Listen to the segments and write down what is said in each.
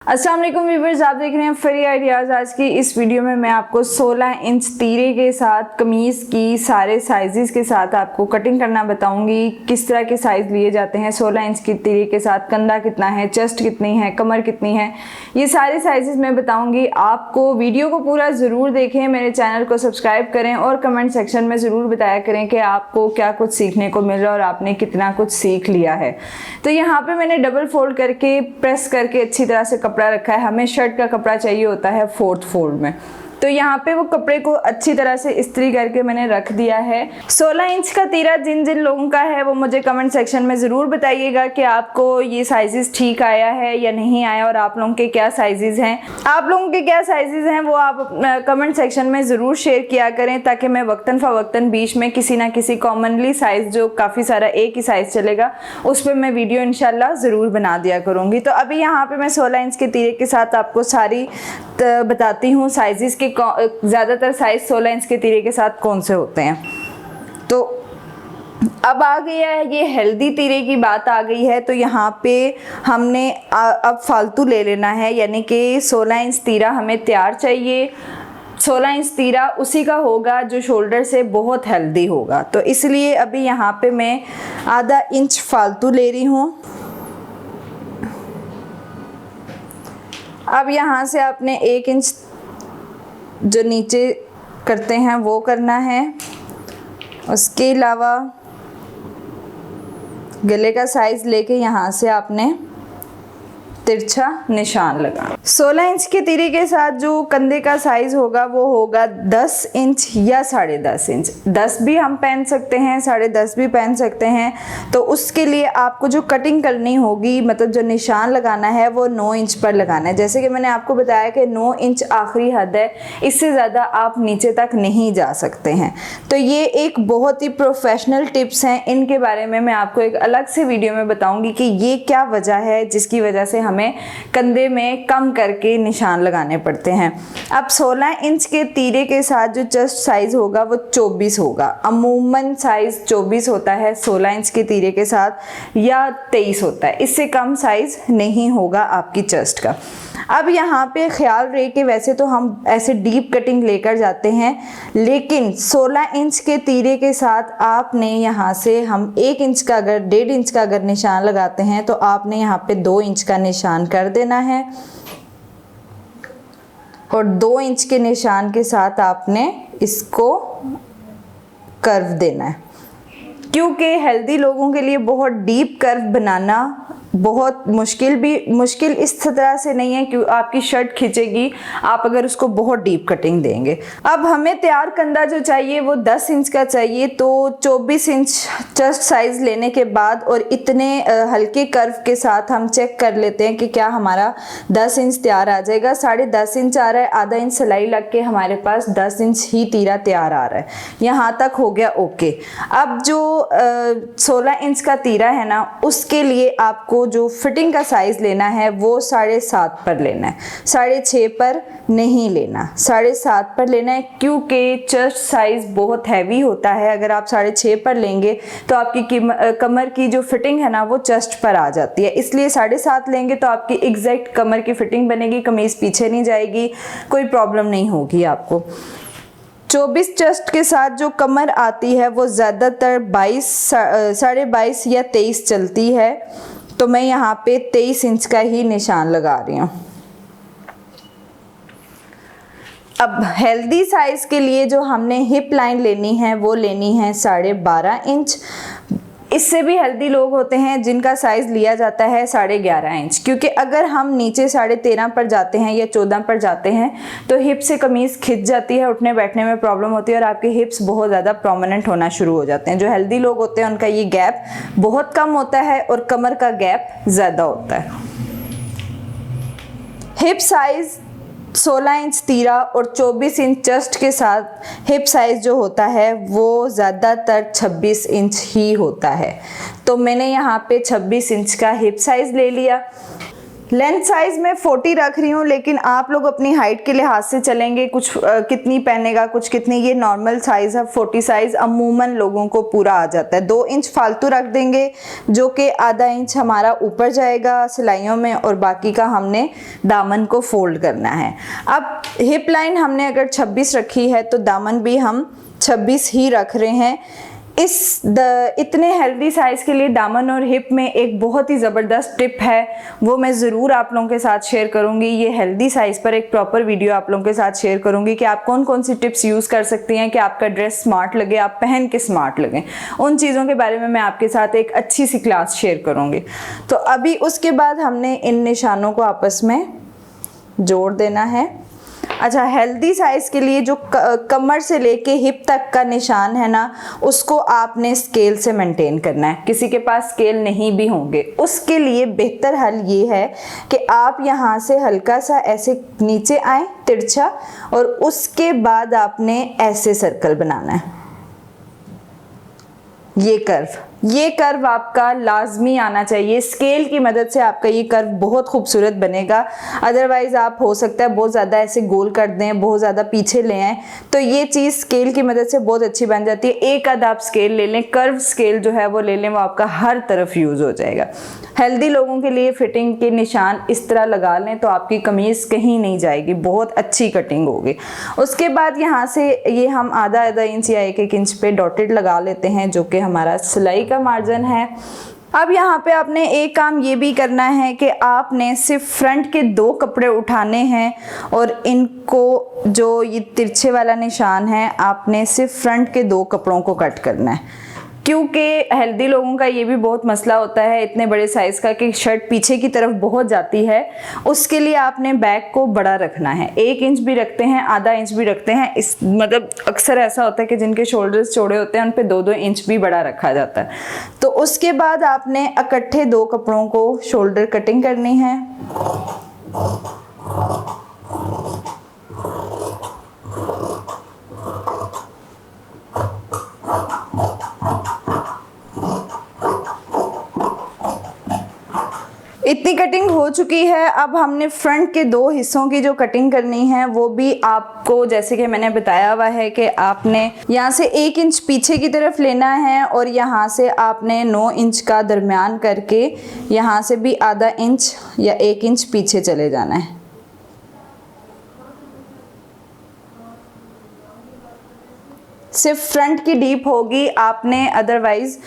अस्सलाम वालेकुम व्यूअर्स, आप देख रहे हैं फ्री आइडियाज़। आज की इस वीडियो में मैं आपको 16 इंच तीरे के साथ कमीज़ की सारे साइज़ के साथ आपको कटिंग करना बताऊंगी। किस तरह के साइज़ लिए जाते हैं 16 इंच की तीरे के साथ, कंधा कितना है, चेस्ट कितनी है, कमर कितनी है, ये सारे साइज़ मैं बताऊंगी आपको। वीडियो को पूरा ज़रूर देखें, मेरे चैनल को सब्सक्राइब करें और कमेंट सेक्शन में ज़रूर बताया करें कि आपको क्या कुछ सीखने को मिल रहा है और आपने कितना कुछ सीख लिया है। तो यहाँ पर मैंने डबल फोल्ड करके प्रेस करके अच्छी तरह से कपड़ा रखा है। हमें शर्ट का कपड़ा चाहिए होता है 4th फोल्ड में, तो यहाँ पे वो कपड़े को अच्छी तरह से इस्त्री करके मैंने रख दिया है। 16 इंच का तीरा जिन जिन लोगों का है वो मुझे कमेंट सेक्शन में ज़रूर बताइएगा कि आपको ये साइजेस ठीक आया है या नहीं आया और आप लोगों के क्या साइजेस हैं। आप लोगों के क्या साइजेस हैं वो आप कमेंट सेक्शन में ज़रूर शेयर किया करें, ताकि मैं वक्तन फ़वक्तन बीच में किसी ना किसी कॉमनली साइज़ जो काफ़ी सारा एक ही साइज़ चलेगा उस पर मैं वीडियो इंशाल्लाह ज़रूर बना दिया करूँगी। तो अभी यहाँ पर मैं 16 इंच के तीरे के साथ आपको सारी बताती हूँ साइजेस के। ज़्यादातर साइज 16 इंच के तीरे के साथ कौन से होते हैं। तो अब आ गया है ये हेल्दी तीरे की बात आ गई है। तो यहाँ पे हमने अब फालतू ले लेना है, यानी कि 16 इंच तीरा हमें तैयार चाहिए। 16 इंच तीरा उसी का होगा जो शोल्डर से बहुत हेल्दी होगा, तो इसलिए अभी यहाँ पे मैं आधा इंच फालतू ले रही हूँ। अब यहाँ से आपने 1 इंच जो नीचे करते हैं वो करना है। उसके अलावा गले का साइज लेके यहाँ से आपने तिरछा निशान लगा। 16 इंच के तीरे के साथ जो कंधे का साइज होगा वो होगा 10 इंच या 10.5 इंच। 10 भी हम पहन सकते हैं, 10.5 भी पहन सकते हैं। तो उसके लिए आपको जो कटिंग करनी होगी, मतलब जो निशान लगाना है वो 9 इंच पर लगाना है। जैसे कि मैंने आपको बताया कि 9 इंच आखिरी हद है, इससे ज़्यादा आप नीचे तक नहीं जा सकते हैं। तो ये एक बहुत ही प्रोफेशनल टिप्स हैं, इनके बारे में मैं आपको एक अलग से वीडियो में बताऊंगी कि ये क्या वजह है जिसकी वजह से हमें कंधे में कम करके निशान लगाने पड़ते हैं। अब 16 इंच के तीरे के साथ जो चेस्ट साइज होगा वो 24 होगा। अमूमन साइज 24 होता है 16 इंच के तीरे के साथ, या 23 होता है, इससे कम साइज नहीं होगा आपकी चेस्ट का। अब यहाँ पे ख्याल रहे कि वैसे तो हम ऐसे डीप कटिंग लेकर जाते हैं, लेकिन 16 इंच के तीरे के साथ आपने यहाँ से हम 1 इंच का अगर 1.5 इंच का अगर निशान लगाते हैं तो आपने यहाँ पे 2 इंच का निशान कर देना है, और 2 इंच के निशान के साथ आपने इसको कर्व देना है। क्योंकि हेल्दी लोगों के लिए बहुत डीप कर्व बनाना बहुत मुश्किल इस तरह से नहीं है कि आपकी शर्ट खींचेगी आप अगर उसको बहुत डीप कटिंग देंगे। अब हमें तैयार कंधा जो चाहिए वो 10 इंच का चाहिए। तो 24 इंच चेस्ट साइज लेने के बाद और इतने हल्के कर्व के साथ हम चेक कर लेते हैं कि क्या हमारा 10 इंच तैयार आ जाएगा। 10.5 इंच आ रहा है, आधा इंच सिलाई लग के हमारे पास 10 इंच ही तीरा तैयार आ रहा है। यहाँ तक हो गया ओके। अब जो 16 इंच का तीरा है ना, उसके लिए आपको जो फिटिंग का साइज लेना है वो 7.5 पर लेना है, 6.5 पर नहीं लेना, 7.5 पर लेना है। क्योंकि चेस्ट साइज बहुत हैवी होता है, अगर आप 6.5 पर लेंगे तो आपकी कमर की जो फिटिंग है ना वो चेस्ट पर आ जाती है, इसलिए 7.5 लेंगे तो आपकी एग्जैक्ट कमर की फिटिंग बनेगी, कमीज पीछे नहीं जाएगी, कोई प्रॉब्लम नहीं होगी आपको। 24 चेस्ट के साथ जो कमर आती है वो ज़्यादातर 22 या 23 चलती है, तो मैं यहाँ पे 23 इंच का ही निशान लगा रही हूँ। अब हेल्दी साइज के लिए जो हमने हिप लाइन लेनी है वो लेनी है 12.5 इंच। इससे भी हेल्दी लोग होते हैं जिनका साइज लिया जाता है 11.5 इंच, क्योंकि अगर हम नीचे 13.5 पर जाते हैं या 14 पर जाते हैं तो हिप से कमीज खिंच जाती है, उठने बैठने में प्रॉब्लम होती है और आपके हिप्स बहुत ज़्यादा प्रोमिनेंट होना शुरू हो जाते हैं। जो हेल्दी लोग होते हैं उनका ये गैप बहुत कम होता है और कमर का गैप ज़्यादा होता है। हिप साइज 16 इंच तीरा और 24 इंच चेस्ट के साथ हिप साइज जो होता है वो ज़्यादातर 26 इंच ही होता है। तो मैंने यहाँ पे 26 इंच का हिप साइज ले लिया। लेंथ साइज मैं 40 रख रही हूँ, लेकिन आप लोग अपनी हाइट के लिहाज से चलेंगे, कुछ कितनी पहनेगा कुछ कितनी, ये नॉर्मल साइज है। 40 साइज अमूमन लोगों को पूरा आ जाता है। 2 इंच फालतू रख देंगे जो कि आधा इंच हमारा ऊपर जाएगा सिलाइयों में, और बाकी का हमने दामन को फोल्ड करना है। अब हिप लाइन हमने अगर 26 रखी है तो दामन भी हम 26 ही रख रहे हैं। इतने हेल्दी साइज के लिए दामन और हिप में एक बहुत ही ज़बरदस्त टिप है, वो मैं ज़रूर आप लोगों के साथ शेयर करूंगी। ये हेल्दी साइज पर एक प्रॉपर वीडियो आप लोगों के साथ शेयर करूंगी कि आप कौन कौन सी टिप्स यूज़ कर सकती हैं कि आपका ड्रेस स्मार्ट लगे, आप पहन के स्मार्ट लगें। उन चीज़ों के बारे में मैं आपके साथ एक अच्छी सी क्लास शेयर करूँगी। तो अभी उसके बाद हमने इन निशानों को आपस में जोड़ देना है। अच्छा, हेल्दी साइज के लिए जो कमर से लेके हिप तक का निशान है ना, उसको आपने स्केल से मेंटेन करना है। किसी के पास स्केल नहीं भी होंगे, उसके लिए बेहतर हल ये है कि आप यहाँ से हल्का सा ऐसे नीचे आए तिरछा, और उसके बाद आपने ऐसे सर्कल बनाना है। ये कर्व आपका लाजमी आना चाहिए। स्केल की मदद से आपका ये कर्व बहुत खूबसूरत बनेगा। अदरवाइज आप हो सकता है बहुत ज़्यादा ऐसे गोल कर दें, बहुत ज़्यादा पीछे ले आएँ, तो ये चीज़ स्केल की मदद से बहुत अच्छी बन जाती है। एक आध आप स्केल ले लें, कर्व स्केल जो है वो ले लें, वो आपका हर तरफ यूज़ हो जाएगा। हेल्दी लोगों के लिए फिटिंग के निशान इस तरह लगा लें तो आपकी कमीज़ कहीं नहीं जाएगी, बहुत अच्छी कटिंग होगी। उसके बाद यहाँ से ये हम आधा इंच या 1 इंच पे डॉटेड लगा लेते हैं, जो कि हमारा सिलाई का मार्जिन है। अब यहाँ पे आपने एक काम ये भी करना है कि आपने सिर्फ फ्रंट के 2 कपड़े उठाने हैं, और इनको जो ये तिरछे वाला निशान है आपने सिर्फ फ्रंट के 2 कपड़ों को कट करना है। क्योंकि हेल्दी लोगों का ये भी बहुत मसला होता है इतने बड़े साइज़ का कि शर्ट पीछे की तरफ बहुत जाती है। उसके लिए आपने बैक को बड़ा रखना है। 1 इंच भी रखते हैं, आधा इंच भी रखते हैं। इस मतलब अक्सर ऐसा होता है कि जिनके शोल्डर्स चौड़े होते हैं उन पे 2-2 इंच भी बड़ा रखा जाता है। तो उसके बाद आपने इकट्ठे 2 कपड़ों को शोल्डर कटिंग करनी है। इतनी कटिंग हो चुकी है। अब हमने फ्रंट के 2 हिस्सों की जो कटिंग करनी है वो भी आपको जैसे कि मैंने बताया हुआ है कि आपने यहाँ से 1 इंच पीछे की तरफ लेना है, और यहाँ से आपने 9 इंच का दरमियान करके यहाँ से भी आधा इंच या 1 इंच पीछे चले जाना है। सिर्फ फ्रंट की डीप होगी आपने, अदरवाइज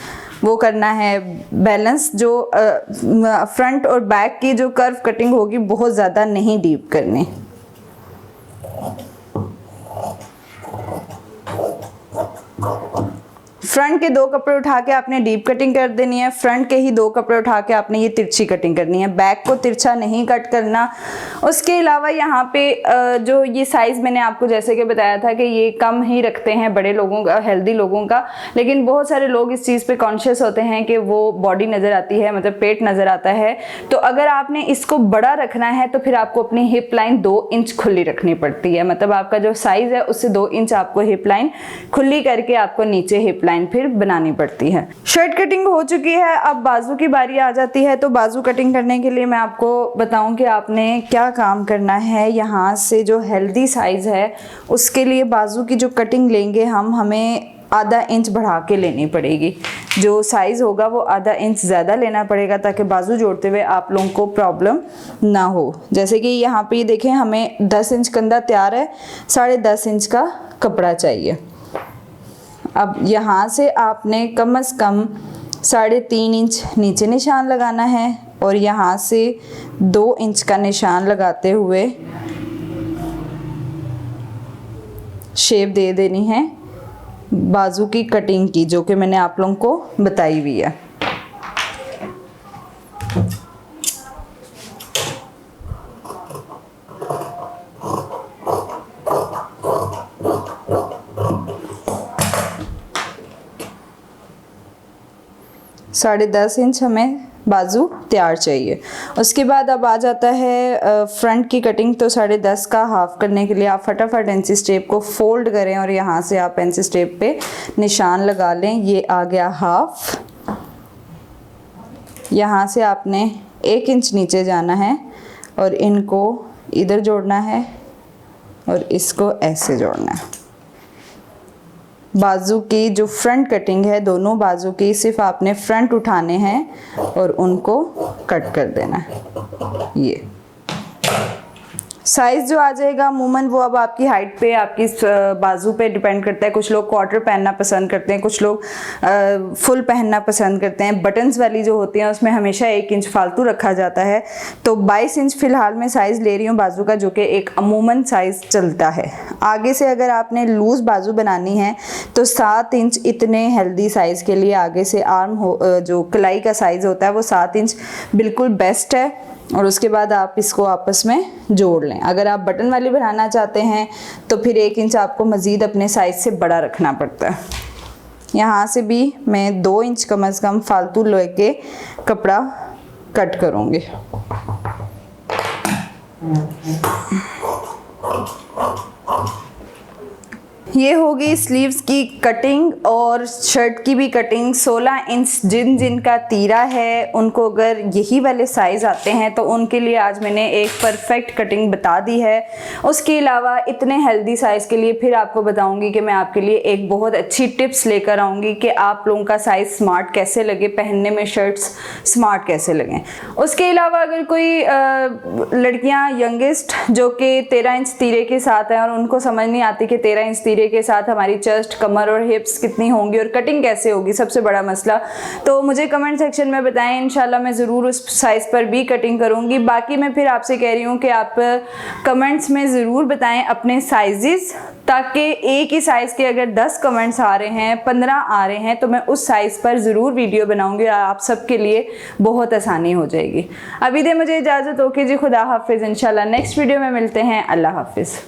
वो करना है बैलेंस। जो फ्रंट और बैक की जो कर्व कटिंग होगी बहुत ज़्यादा नहीं डीप करनी। फ्रंट के 2 कपड़े उठा के आपने डीप कटिंग कर देनी है, फ्रंट के ही 2 कपड़े उठा के आपने ये तिरछी कटिंग करनी है। बैक को तिरछा नहीं कट करना। उसके अलावा यहाँ पे जो ये साइज़ मैंने आपको जैसे कि बताया था कि ये कम ही रखते हैं बड़े लोगों का, हेल्दी लोगों का, लेकिन बहुत सारे लोग इस चीज़ पे कॉन्शियस होते हैं कि वो बॉडी नज़र आती है, मतलब पेट नज़र आता है। तो अगर आपने इसको बड़ा रखना है तो फिर आपको अपनी हिप लाइन 2 इंच खुली रखनी पड़ती है। मतलब आपका जो साइज़ है उससे 2 इंच आपको हिप लाइन खुली करके आपको नीचे हिप लाइन फिर बनानी पड़ती है। शर्ट कटिंग हो चुकी है, अब बाजू की बारी आ जाती है। तो बाजू कटिंग करने के लिए मैं आपको बताऊं कि आपने क्या काम करना है। यहाँ से जो हेल्दी साइज है उसके लिए बाजू की जो कटिंग लेंगे हमें आधा इंच बढ़ा के लेनी पड़ेगी। जो साइज़ होगा वो आधा इंच ज़्यादा लेना पड़ेगा ताकि बाजू जोड़ते हुए आप लोगों को प्रॉब्लम ना हो। जैसे कि यहाँ पे ये देखें, हमें 10 इंच कंधा तैयार है, 10.5 इंच का कपड़ा चाहिए। अब यहाँ से आपने कम से कम 3.5 इंच नीचे निशान लगाना है, और यहाँ से 2 इंच का निशान लगाते हुए शेप दे देनी है बाजू की कटिंग की, जो कि मैंने आप लोगों को बताई हुई है। साढ़े 10 इंच हमें बाजू तैयार चाहिए। उसके बाद अब आ जाता है फ्रंट की कटिंग। तो 10.5 का हाफ करने के लिए आप फटाफट एनसी स्टेप को फोल्ड करें और यहाँ से आप एनसी स्टेप पे निशान लगा लें। ये आ गया हाफ। यहाँ से आपने 1 इंच नीचे जाना है और इनको इधर जोड़ना है और इसको ऐसे जोड़ना है। बाजू की जो फ्रंट कटिंग है, दोनों बाजू की, सिर्फ आपने फ्रंट उठाने हैं और उनको कट कर देना है। ये साइज़ जो आ जाएगा अमूमन वो अब आपकी हाइट पे, आपकी बाजू पे डिपेंड करता है। कुछ लोग क्वार्टर पहनना पसंद करते हैं, कुछ लोग फुल पहनना पसंद करते हैं। बटन्स वाली जो होती हैं उसमें हमेशा 1 इंच फालतू रखा जाता है। तो 22 इंच फ़िलहाल मैं साइज़ ले रही हूँ बाजू का, जो कि एक अमूमन साइज़ चलता है। आगे से अगर आपने लूज़ बाजू बनानी है तो 7 इंच इतने हेल्दी साइज़ के लिए, आगे से आर्म हो जो कलाई का साइज़ होता है वो 7 इंच बिल्कुल बेस्ट है। और उसके बाद आप इसको आपस में जोड़ लें। अगर आप बटन वाली बनाना चाहते हैं तो फिर 1 इंच आपको मज़ीद अपने साइज़ से बड़ा रखना पड़ता है। यहाँ से भी मैं 2 इंच कम से कम फालतू लेके कपड़ा कट करूँगी। ये होगी स्लीव्स की कटिंग और शर्ट की भी कटिंग। 16 इंच जिनका तीरा है उनको अगर यही वाले साइज़ आते हैं तो उनके लिए आज मैंने एक परफेक्ट कटिंग बता दी है। उसके अलावा इतने हेल्दी साइज़ के लिए फिर आपको बताऊंगी कि मैं आपके लिए एक बहुत अच्छी टिप्स लेकर आऊँगी कि आप लोगों का साइज़ स्मार्ट कैसे लगे, पहनने में शर्ट्स स्मार्ट कैसे लगें। उसके अलावा अगर कोई लड़कियाँ यंगेस्ट जो कि 13 इंच तीरे के साथ हैं और उनको समझ नहीं आती कि 13 इंच तीरे के साथ हमारी चेस्ट, कमर और हिप्स कितनी होंगी और कटिंग कैसे होगी, सबसे बड़ा मसला, तो मुझे कमेंट सेक्शन में बताएं। इंशाल्लाह मैं ज़रूर उस साइज़ पर भी कटिंग करूंगी। बाकी मैं फिर आपसे कह रही हूँ कि आप कमेंट्स में ज़रूर बताएं अपने साइजेस, ताकि एक ही साइज़ के अगर 10 कमेंट्स आ रहे हैं, 15 आ रहे हैं, तो मैं उस साइज़ पर ज़रूर वीडियो बनाऊंगी और आप सबके लिए बहुत आसानी हो जाएगी। अभी दे मुझे इजाज़त, ओके जी, खुदा हाफिज़। इंशाल्लाह नेक्स्ट वीडियो में मिलते हैं। अल्लाह हाफिज़।